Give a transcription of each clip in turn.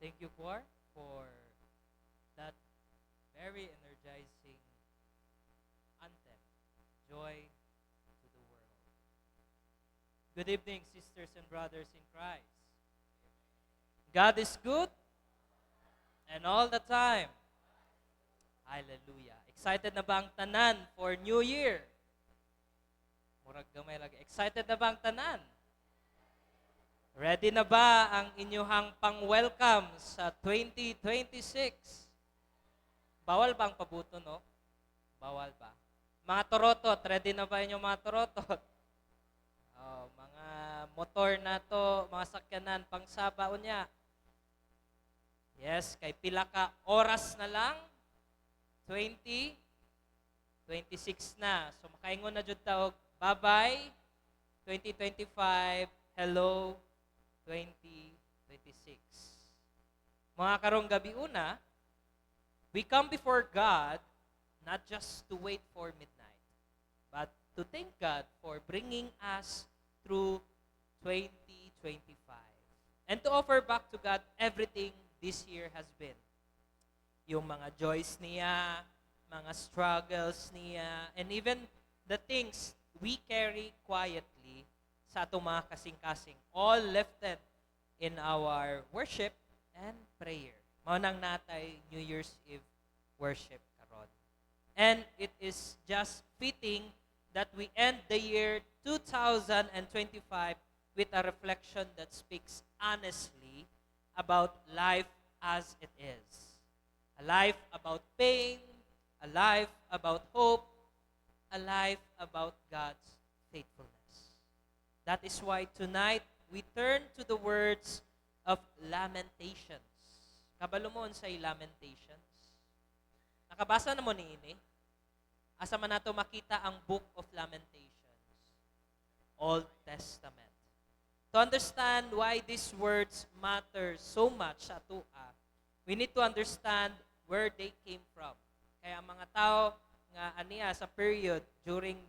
Thank you for that very energizing anthem, Joy to the World. Good evening, sisters and brothers in Christ. God is good and all the time. Hallelujah. Excited na ba ang tanan for New Year? Murag gamay lagi. Excited na ba ang tanan? Ready na ba ang inyuhang pang-welcome sa 2026? Bawal ba ang pabuto, no? Bawal ba? Mga torotot, ready na ba inyong mga torotot? Oh, mga motor na to, mga sakyanan, pang sabaon niya. Yes, kay pila ka oras na lang, 20, 26 na. So makaingon na jud ta og bye-bye 2025, hello 2026. Mga karong gabi una, we come before God not just to wait for midnight, but to thank God for bringing us through 2025 and to offer back to God everything this year has been. Yung mga joys niya, mga struggles niya, and even the things we carry quietly sa atong mga kasing-kasing, all lifted in our worship and prayer. Mao nang natay New Year's Eve worship karon. And it is just fitting that we end the year 2025 with a reflection that speaks honestly about life as it is. A life about pain, a life about hope, a life about God's faithfulness. That is why tonight we turn to the words of Lamentations. Kabalo mo sa Lamentations. Nakabasa na mo ni ini. Asa man nato makita ang Book of Lamentations, Old Testament. To understand why these words matter so much sa atua, we need to understand where they came from. Kaya ang mga tao nga aniya sa period during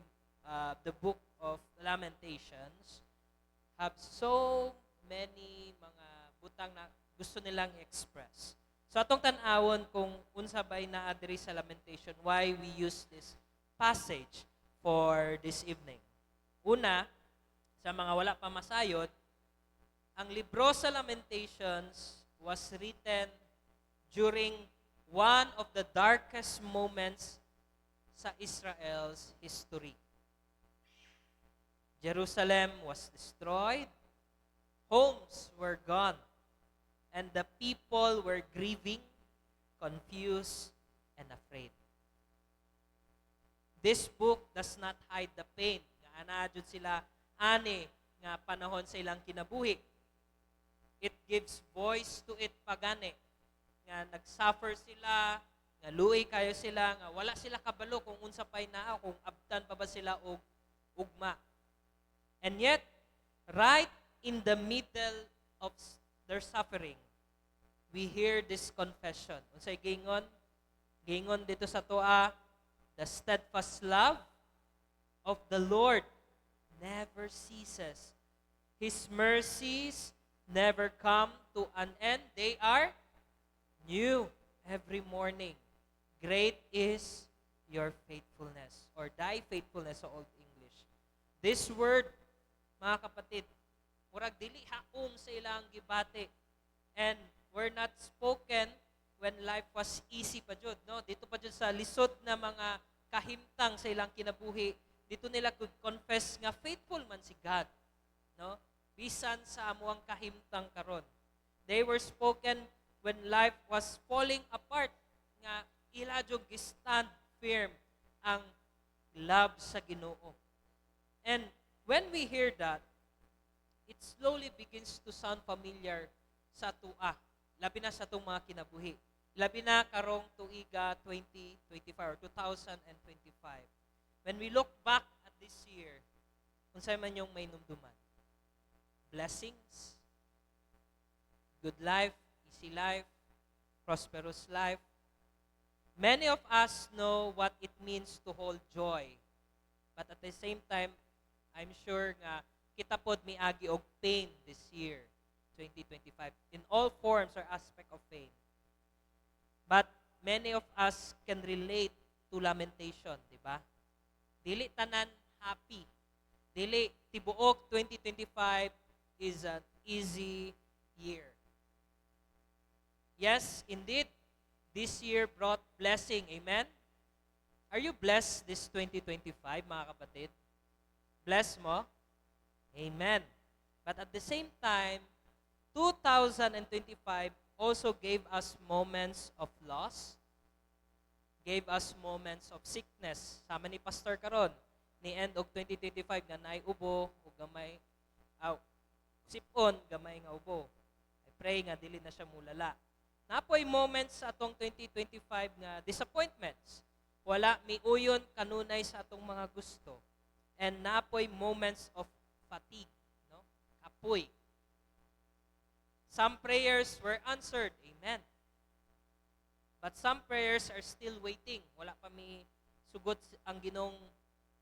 the Book of Lamentations have so many mga butang na gusto nilang express. So atong tan-awon kung unsa bay naa diri sa Lamentation, why we use this passage for this evening. Una, sa mga wala pa masayod, ang libro sa Lamentations was written during one of the darkest moments sa Israel's history. Jerusalem was destroyed, homes were gone, and the people were grieving, confused, and afraid. This book does not hide the pain nga anaa jud sila ani nga panahon sa ilang kinabuhi. It gives voice to it pagani nga nagsuffer sila, nga luoy kayo sila, nga wala sila kabalo kung unsa pay naa, kung abtan pa ba sila og ugma. And yet, right in the middle of their suffering, we hear this confession. Unsay gingon? Gingon dito sa toa, the steadfast love of the Lord never ceases. His mercies never come to an end. They are new every morning. Great is your faithfulness, or thy faithfulness sa Old English. This word, mga kapatid, murag dili haom sa ilang gibati, and were not spoken when life was easy pa jud, no? Dito pa jud sa lisod na mga kahimtang sa ilang kinabuhi, dito nila could confess nga faithful man si God, no? Bisan sa amuang kahimtang karon. They were spoken when life was falling apart, nga ila jud gistand firm ang love sa Ginoo. And when we hear that, it slowly begins to sound familiar sa tua, labi na sa itong mga kinabuhi. Labi na karong tuiga 2025 or 2025. When we look back at this year, unsay man yung may numduman? Blessings, good life, easy life, prosperous life. Many of us know what it means to hold joy. But at the same time, I'm sure nga kita pod miagi og pain this year. 2025 in all forms or aspect of faith. But many of us can relate to lamentation, di ba? Dili tanan happy. Dili tibuok 2025 is an easy year. Yes, indeed, this year brought blessing. Amen? Are you blessed this 2025, mga kapatid? Bless mo? Amen. But at the same time, 2025 also gave us moments of loss, gave us moments of sickness. Sama ni Pastor karon ni end of 2025 nga naay ubo o gamay sipon gamay nga ubo. I pray nga dili na siya mulala. Napoy moments sa atong 2025 nga disappointments. Wala miuyon kanunay sa atong mga gusto. And napoy moments of fatigue, no? Kapoy. Some prayers were answered. Amen. But some prayers are still waiting. Wala pa mi sugot ang Ginoong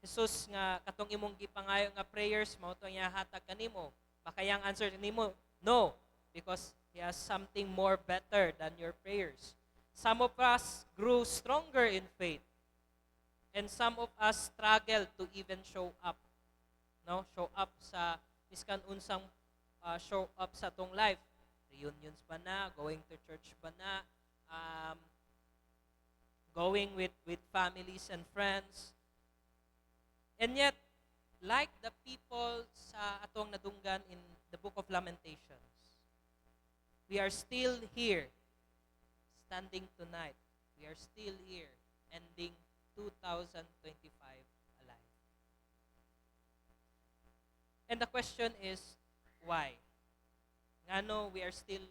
Jesus nga katong imong gipangayo nga prayers mao to nga hatag kanimo. Makayang answer nimo? No, because He has something more better than your prayers. Some of us grew stronger in faith. And some of us struggle to even show up. No? Show up sa miskan unsang show up sa tong life. Reunions ba na? Going to church ba na? Going with families and friends. And yet, like the people sa atong nadunggan in the Book of Lamentations, we are still here, standing tonight. We are still here, ending 2025 alive. And the question is, why? Ngano we are still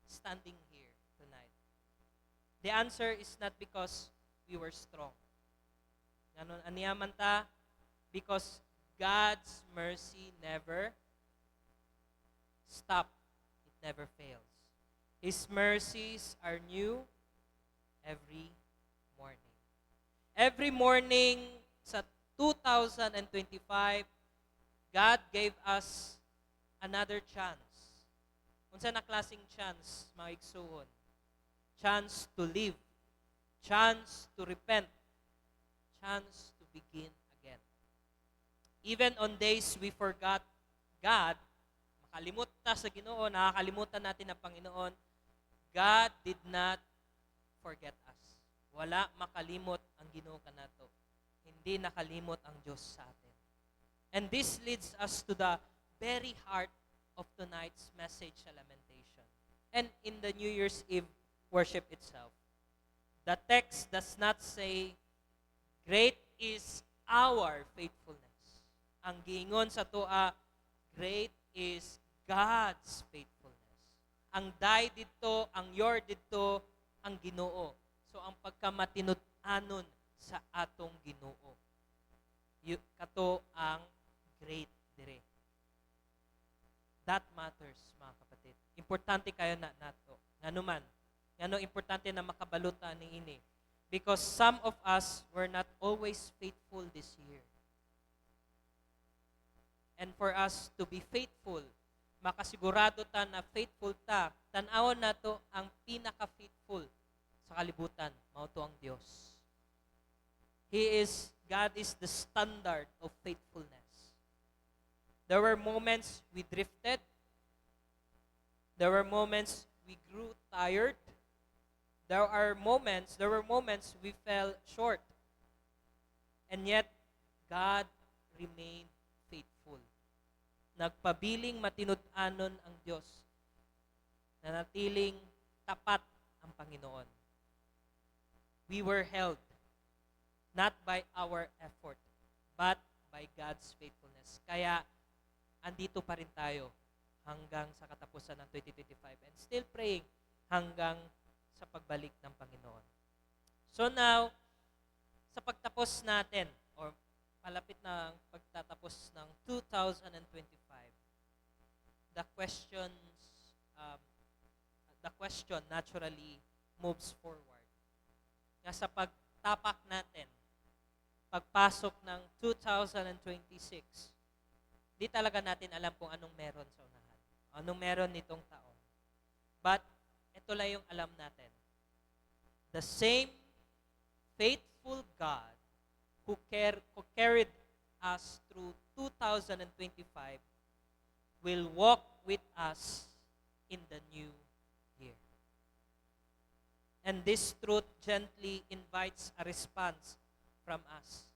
standing here tonight? The answer is not because we were strong. Ngano aniyaman ta? Because God's mercy never stops. It never fails. His mercies are new every morning. Every morning sa 2025, God gave us another chance. Unsa na klaseng chance, mga igsuon? Chance to live. Chance to repent. Chance to begin again. Even on days we forgot God, makalimot ta sa Ginoo, nakakalimutan natin ang Panginoon, God did not forget us. Wala makalimot ang Ginoo kanato. Hindi nakalimot ang Diyos sa atin. And this leads us to the very heart of tonight's message sa lamentation. And in the New Year's Eve worship itself. The text does not say, great is our faithfulness. Ang giingon sa toa, great is God's faithfulness. Ang day dito, ang your dito, ang Ginoo. So ang pagkamatinud-anon sa atong Ginoo. Kato ang great dire. That matters, mga kapatid. Importante kayo na nato. Nganuman, ngano importante na makabalutan ni ini. Because some of us were not always faithful this year. And for us to be faithful, makasigurado ta na faithful ta, tan-awon nato ang pinaka-faithful sa kalibutan, mao to ang Dios. God is the standard of faithfulness. There were moments we drifted. There were moments we grew tired. There were moments we fell short. And yet, God remained faithful. Nagpabiling matinud-anon ang Diyos. Nanatiling tapat ang Panginoon. We were held not by our effort, but by God's faithfulness. Kaya, andito pa rin tayo hanggang sa katapusan ng 2025 and still praying hanggang sa pagbalik ng Panginoon. So now, sa pagtapos natin, or palapit na ang pagtatapos ng 2025, the question naturally moves forward. Nga sa pagtapak natin, pagpasok ng 2026, di talaga natin alam kung anong meron sa unahan. Anong meron nitong taon. But, ito lang yung alam natin. The same faithful God who carried us through 2025 will walk with us in the new year. And this truth gently invites a response from us.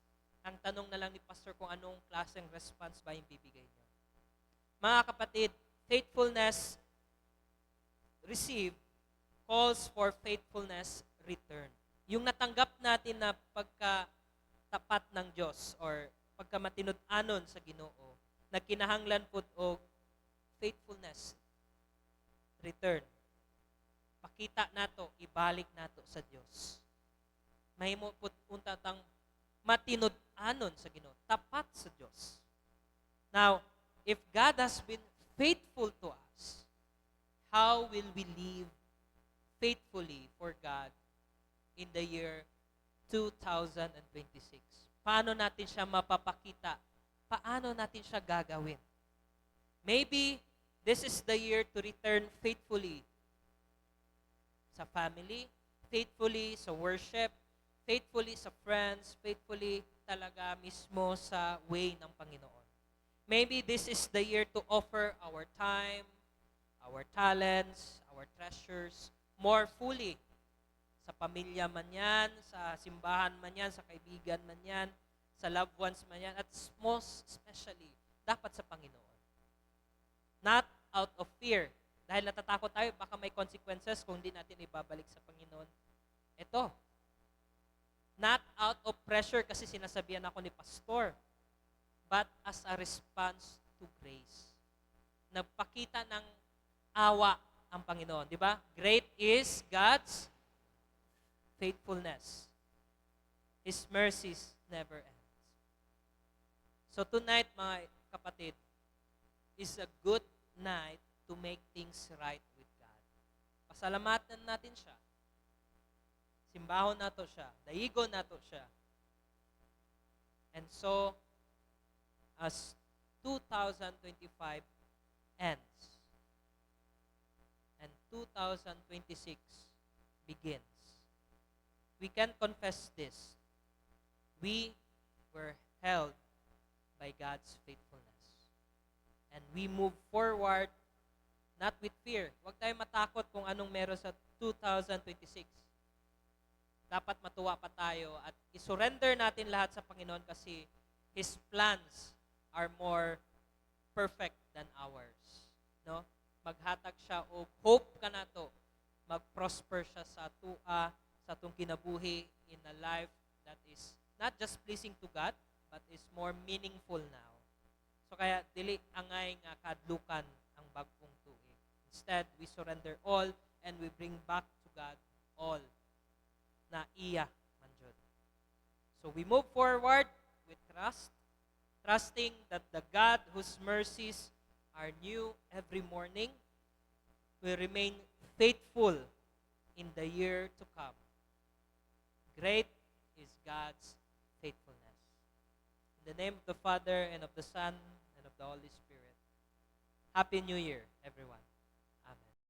Ang tanong na lang ni Pastor kung anong klaseng response ba yung bibigay niyo. Mga kapatid, faithfulness received calls for faithfulness returned. Yung natanggap natin na pagkatapat ng Diyos or pagkamatinud-anon sa Ginoo, na kinahanglan pud og faithfulness return. Pakita nato, ibalik nato sa Dios. Mahimo pud unta tang matinud-anon sa Ginoo, tapat sa Dios. Now, if God has been faithful to us, how will we live faithfully for God in the year 2026? Paano natin siya mapapakita? Paano natin siya gagawin? Maybe this is the year to return faithfully sa family, faithfully sa worship, faithfully sa friends, faithfully talaga mismo sa way ng Panginoon. Maybe this is the year to offer our time, our talents, our treasures more fully sa pamilya man yan, sa simbahan man yan, sa kaibigan man yan, sa loved ones man yan, at most especially, dapat sa Panginoon. Not out of fear. Dahil natatakot tayo, baka may consequences kung hindi natin ibabalik sa Panginoon. Ito. Not out of pressure kasi sinasabihan ako ni Pastor, but as a response to grace. Nagpakita ng awa ang Panginoon. Di ba? Great is God's faithfulness. His mercies never ends. So tonight, mga kapatid, is a good night to make things right with God. Pasalamatan natin siya. Simbahon nato siya. Daigo nato siya. And so, as 2025 ends, and 2026 begins, we can confess this. We were held by God's faithfulness. And we move forward not with fear. Huwag tayong matakot kung anong meron sa 2026. Dapat matuwa pa tayo at isurrender natin lahat sa Panginoon kasi His plans are more perfect than ours. No? Maghatag siya o hope ka na to. Mag-prosper siya sa sa atong kinabuhi in a life that is not just pleasing to God, but is more meaningful now. So kaya, dili angay nga kadlukan ang bagong tuig. Instead, we surrender all and we bring back to God all na iya man jud. So we move forward with trust, trusting that the God whose mercies are new every morning will remain faithful in the year to come. Great is God's faithfulness. In the name of the Father, and of the Son, and of the Holy Spirit. Happy New Year, everyone.